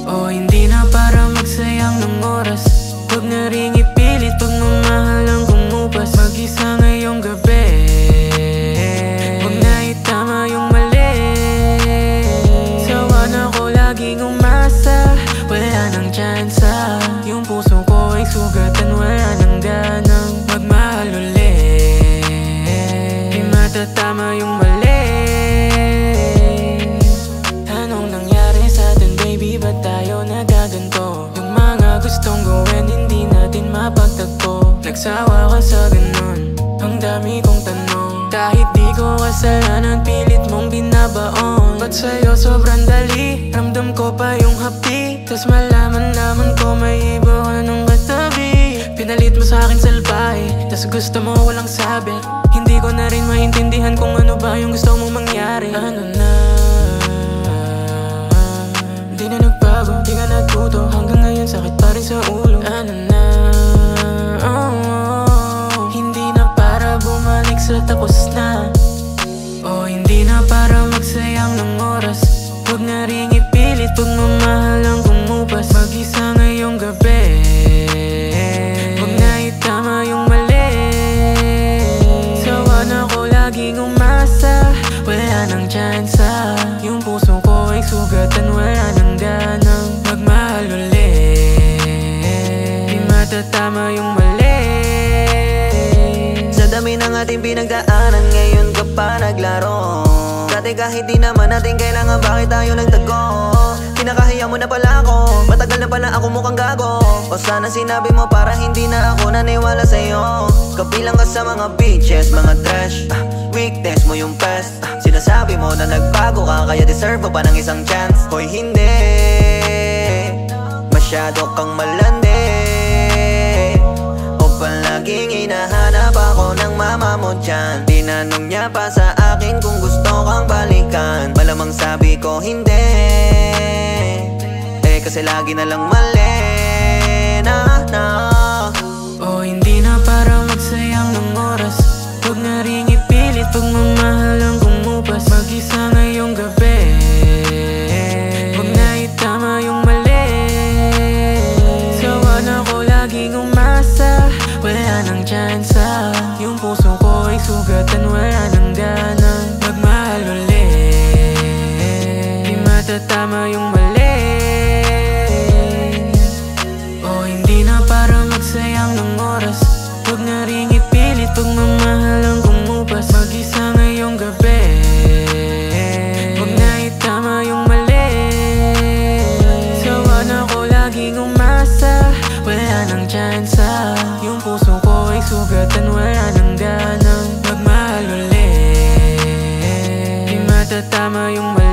O hindi na para magsayang ng oras, huwag na ring ipilit pagmamahal ang kumupas. Mag-isa ngayong gabi, huwag na itama yung mali. Sawa na ko laging umasa, wala nang tsansa. Yung puso ko ay sugatan, wala nang ganang magmahal ulit. Di matatama yung mali. Anong nangyari sa atin baby, ba't tayo nagaganto? Yung mga gustong gawin hindi natin mapagtagpo. Nagsawa ka sa ganun, ang dami kong tanong. Kahit di ko kasalanan, pilit mong binabaon. Ba't sa'yo sobrang dali, ramdam ko pa yung hapdi. Tas malaman-laman ko may iba ka nung katabi. Pinalit mo sa'kin salbahe, tas gusto mo walang sabi. Hindi ko na rin maintindihan kung ano ba yung gusto mong mangyari. Ano na, di na nagbago, di ka natuto. Hanggang ngayon sakit pa rin sa ulo. Ano na, hindi na para bumalik sa tapos na. O hindi na para magsayang ng oras, huwag na ring ipilit pagmamahal ang kumupas. Mag-isa ngayong gabi, huwag na itama yung mali. Sawa na ko laging umasa, wala nang tsansa. Yung puso ko ay sugatan, wala nang ganang magmahal ulit. Di matatama yung mali. Sa dami ng ating pinagdaanan, ngayon ka pa naglaro. Dati kahit di naman natin kailangan, bakit tayo nagtago? Kinakahiya mo na pala ako, matagal na pala ako mukhang gago. O sana sinabi mo para hindi na ako naniwala sa'yo. Kabilang ka sa mga bitches, mga trash, weakness mo yung past. Sinasabi mo na nagbago ka, kaya deserve mo pa ng isang chance. Hoy hindi, masyado kang malandi. O palaging hinahanap ako ng mama mo dyan. Tinanong niya pa sa akin kung gusto kang balikan. Malamang sabi ko hindi, kasi lagi na lang mali na. O hindi na para magsayang ng oras, huwag na ring ipilit pagmamahal ang kumupas. Mag-isa ngayong gabi, huwag na itama yung mali. Sawa na ko laging umasa, wala nang tsansa. Yung puso ko ay sugatan, wala nang ganang magmahal ulit. Di matatama yung mali. Sayang ng oras, huwag na ring ipilit pagmamahal ang kumupas. Mag-isa ngayong gabi, huwag na itama yung mali. Sawa na ko laging umasa, wala nang tsansa. Yung puso ko ay sugatan, wala nang ganang magmahal ulit. Di matatama yung mali.